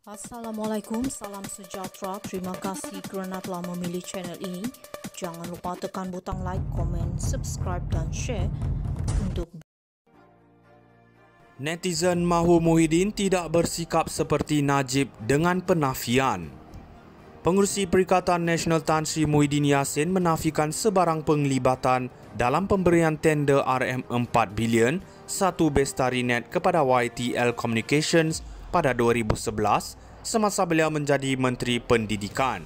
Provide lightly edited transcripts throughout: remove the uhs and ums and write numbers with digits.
Assalamualaikum, salam sejahtera. Terima kasih kerana telah memilih channel ini. Jangan lupa tekan butang like, komen, subscribe dan share untuk Netizen mahu Muhyiddin tidak bersikap seperti Najib dengan penafian. Pengerusi Perikatan Nasional Tan Sri Muhyiddin Yassin menafikan sebarang penglibatan dalam pemberian tender RM4 bilion satu Bestari Net kepada YTL Communications pada 2011 semasa beliau menjadi Menteri Pendidikan.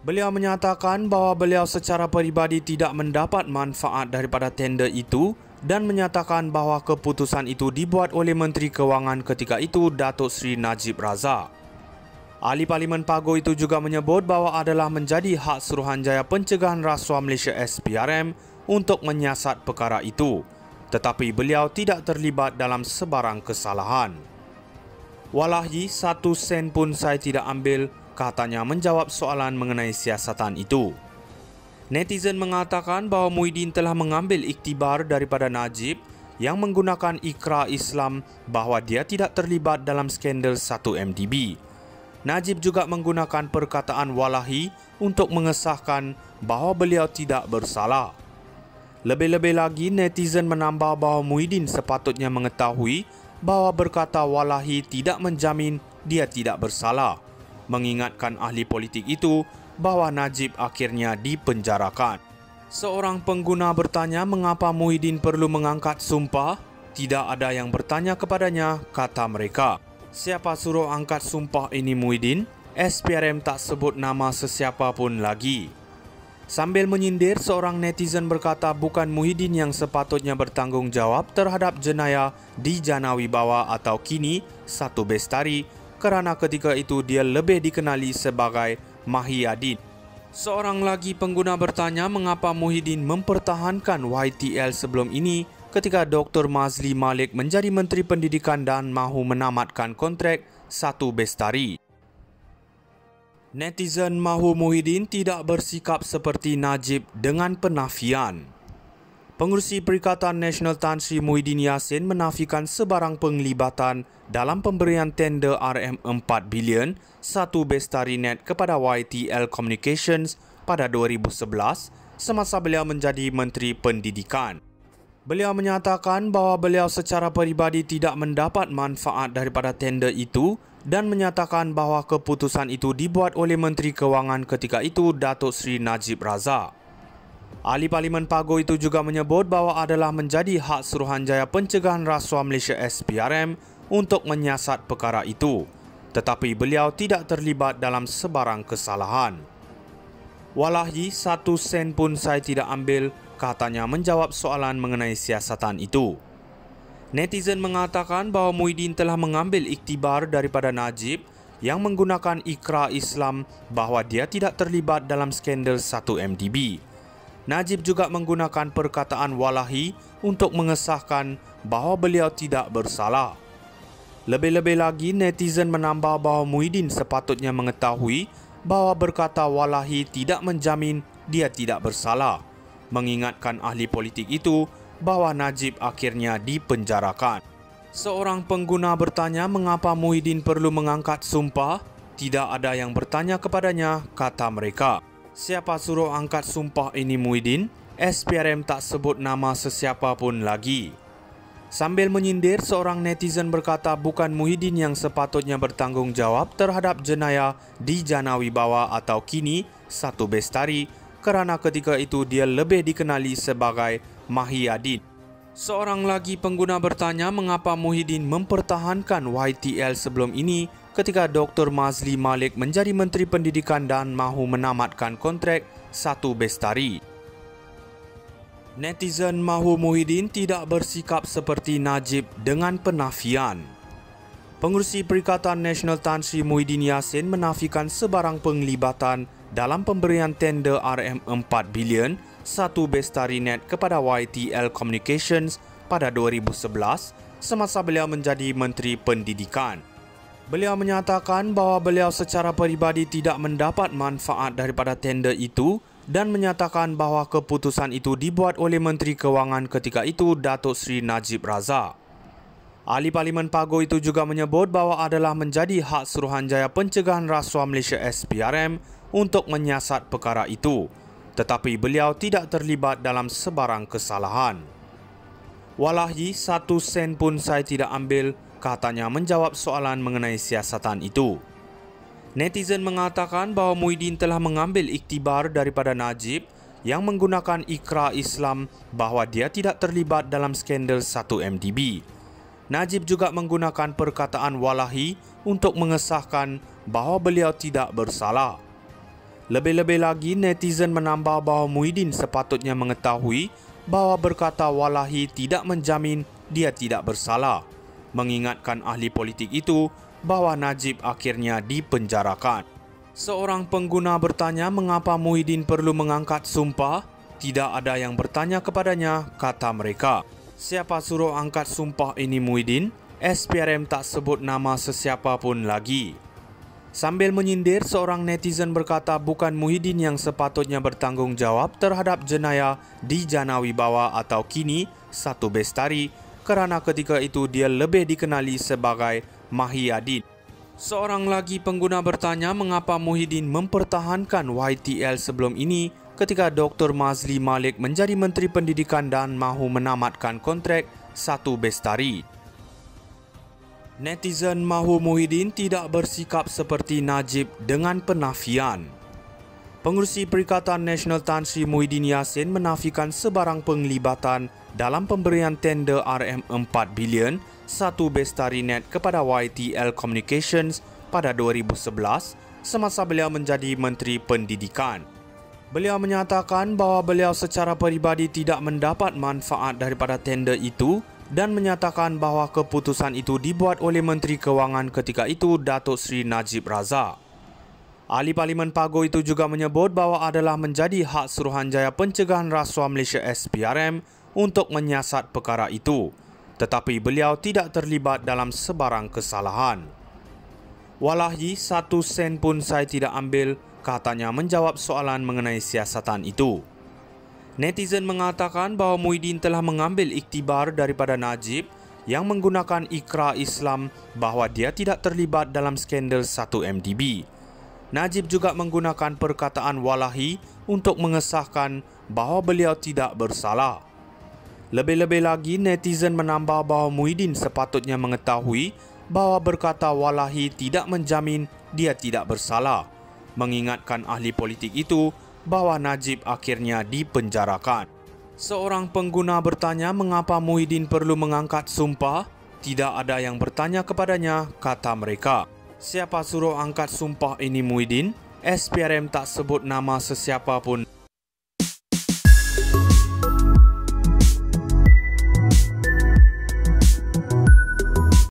Beliau menyatakan bahawa beliau secara peribadi tidak mendapat manfaat daripada tender itu dan menyatakan bahawa keputusan itu dibuat oleh Menteri Kewangan ketika itu, Datuk Seri Najib Razak. Ahli Parlimen Pago itu juga menyebut bahawa adalah menjadi hak Suruhanjaya Pencegahan Rasuah Malaysia SPRM untuk menyiasat perkara itu, tetapi beliau tidak terlibat dalam sebarang kesalahan. Walahi, 1 sen pun saya tidak ambil, katanya menjawab soalan mengenai siasatan itu. Netizen mengatakan bahawa Muhyiddin telah mengambil iktibar daripada Najib yang menggunakan ikrar Islam bahawa dia tidak terlibat dalam skandal 1MDB. Najib juga menggunakan perkataan walahi untuk mengesahkan bahawa beliau tidak bersalah. Lebih-lebih lagi, netizen menambah bahawa Muhyiddin sepatutnya mengetahui bahawa berkata walahi tidak menjamin dia tidak bersalah, mengingatkan ahli politik itu bahawa Najib akhirnya dipenjarakan. Seorang pengguna bertanya mengapa Muhyiddin perlu mengangkat sumpah. Tidak ada yang bertanya kepadanya, kata mereka. Siapa suruh angkat sumpah ini Muhyiddin? SPRM tak sebut nama sesiapa pun lagi. Sambil menyindir, seorang netizen berkata bukan Muhyiddin yang sepatutnya bertanggungjawab terhadap jenayah di Janawibawa atau kini Satu Bestari kerana ketika itu dia lebih dikenali sebagai Mahiyadin. Seorang lagi pengguna bertanya mengapa Muhyiddin mempertahankan YTL sebelum ini ketika Dr. Mazli Malik menjadi Menteri Pendidikan dan mahu menamatkan kontrak Satu Bestari. Netizen mahu Muhyiddin tidak bersikap seperti Najib dengan penafian. Pengerusi Perikatan Nasional Tan Sri Muhyiddin Yassin menafikan sebarang penglibatan dalam pemberian tender RM4 bilion satu Bestari Net kepada YTL Communications pada 2011 semasa beliau menjadi Menteri Pendidikan. Beliau menyatakan bahawa beliau secara peribadi tidak mendapat manfaat daripada tender itu dan menyatakan bahawa keputusan itu dibuat oleh Menteri Kewangan ketika itu, Datuk Seri Najib Razak. Ahli Parlimen Pago itu juga menyebut bahawa adalah menjadi hak Suruhanjaya Pencegahan Rasuah Malaysia SPRM untuk menyiasat perkara itu, tetapi beliau tidak terlibat dalam sebarang kesalahan. Walahi, 1 sen pun saya tidak ambil, katanya menjawab soalan mengenai siasatan itu. Netizen mengatakan bahawa Muhyiddin telah mengambil iktibar daripada Najib yang menggunakan ikrar Islam bahawa dia tidak terlibat dalam skandal 1MDB. Najib juga menggunakan perkataan walahi untuk mengesahkan bahawa beliau tidak bersalah. Lebih-lebih lagi, netizen menambah bahawa Muhyiddin sepatutnya mengetahui bahawa berkata walahi tidak menjamin dia tidak bersalah, mengingatkan ahli politik itu bahawa Najib akhirnya dipenjarakan. Seorang pengguna bertanya mengapa Muhyiddin perlu mengangkat sumpah. Tidak ada yang bertanya kepadanya, kata mereka. Siapa suruh angkat sumpah ini Muhyiddin? SPRM tak sebut nama sesiapa pun lagi. Sambil menyindir, seorang netizen berkata bukan Muhyiddin yang sepatutnya bertanggungjawab terhadap jenayah di Janawibawa atau kini Satu Bestari kerana ketika itu dia lebih dikenali sebagai Mahiyadin. Seorang lagi pengguna bertanya mengapa Muhyiddin mempertahankan YTL sebelum ini ketika Dr. Mazli Malik menjadi Menteri Pendidikan dan mahu menamatkan kontrak Satu Bestari. Netizen mahu Muhyiddin tidak bersikap seperti Najib dengan penafian. Pengerusi Perikatan Nasional Tan Sri Muhyiddin Yassin menafikan sebarang penglibatan dalam pemberian tender RM4 bilion satu Bestari Net kepada YTL Communications pada 2011 semasa beliau menjadi Menteri Pendidikan. Beliau menyatakan bahawa beliau secara peribadi tidak mendapat manfaat daripada tender itu dan menyatakan bahawa keputusan itu dibuat oleh Menteri Kewangan ketika itu, Datuk Seri Najib Razak. Ahli Parlimen Pago itu juga menyebut bahawa adalah menjadi hak Suruhanjaya Pencegahan Rasuah Malaysia SPRM untuk menyiasat perkara itu, tetapi beliau tidak terlibat dalam sebarang kesalahan. Walahi 1 sen pun saya tidak ambil, katanya menjawab soalan mengenai siasatan itu. Netizen mengatakan bahawa Muhyiddin telah mengambil iktibar daripada Najib yang menggunakan ikrar Islam bahawa dia tidak terlibat dalam skandal 1MDB. Najib juga menggunakan perkataan walahi untuk mengesahkan bahawa beliau tidak bersalah. Lebih-lebih lagi, netizen menambah bahawa Muhyiddin sepatutnya mengetahui bahawa berkata walahi tidak menjamin dia tidak bersalah, mengingatkan ahli politik itu bahawa Najib akhirnya dipenjarakan. Seorang pengguna bertanya mengapa Muhyiddin perlu mengangkat sumpah. Tidak ada yang bertanya kepadanya, kata mereka. Siapa suruh angkat sumpah ini Muhyiddin? SPRM tak sebut nama sesiapa pun lagi. Sambil menyindir, seorang netizen berkata bukan Muhyiddin yang sepatutnya bertanggungjawab terhadap jenayah di Janawi Bawah atau kini Satu Bestari kerana ketika itu dia lebih dikenali sebagai Mahiyadin. Seorang lagi pengguna bertanya mengapa Muhyiddin mempertahankan YTL sebelum ini ketika Dr. Mazli Malik menjadi Menteri Pendidikan dan mahu menamatkan kontrak Satu Bestari. Netizen mahu Muhyiddin tidak bersikap seperti Najib dengan penafian. Pengerusi Perikatan Nasional Tan Sri Muhyiddin Yassin menafikan sebarang penglibatan dalam pemberian tender RM4 bilion Satu Bestari Net kepada YTL Communications pada 2011 semasa beliau menjadi Menteri Pendidikan. Beliau menyatakan bahawa beliau secara peribadi tidak mendapat manfaat daripada tender itu dan menyatakan bahawa keputusan itu dibuat oleh Menteri Kewangan ketika itu, Datuk Seri Najib Razak. Ahli Parlimen Pago itu juga menyebut bahawa adalah menjadi hak Suruhanjaya Pencegahan Rasuah Malaysia SPRM untuk menyiasat perkara itu, tetapi beliau tidak terlibat dalam sebarang kesalahan. Walahi 1 sen pun saya tidak ambil, katanya menjawab soalan mengenai siasatan itu. Netizen mengatakan bahawa Muhyiddin telah mengambil iktibar daripada Najib yang menggunakan ikrar Islam bahawa dia tidak terlibat dalam skandal 1MDB. Najib juga menggunakan perkataan walahi untuk mengesahkan bahawa beliau tidak bersalah. Lebih-lebih lagi, netizen menambah bahawa Muhyiddin sepatutnya mengetahui bahawa berkata walahi tidak menjamin dia tidak bersalah, mengingatkan ahli politik itu bahawa Najib akhirnya dipenjarakan. Seorang pengguna bertanya mengapa Muhyiddin perlu mengangkat sumpah. Tidak ada yang bertanya kepadanya, kata mereka. Siapa suruh angkat sumpah ini Muhyiddin? SPRM tak sebut nama sesiapa pun.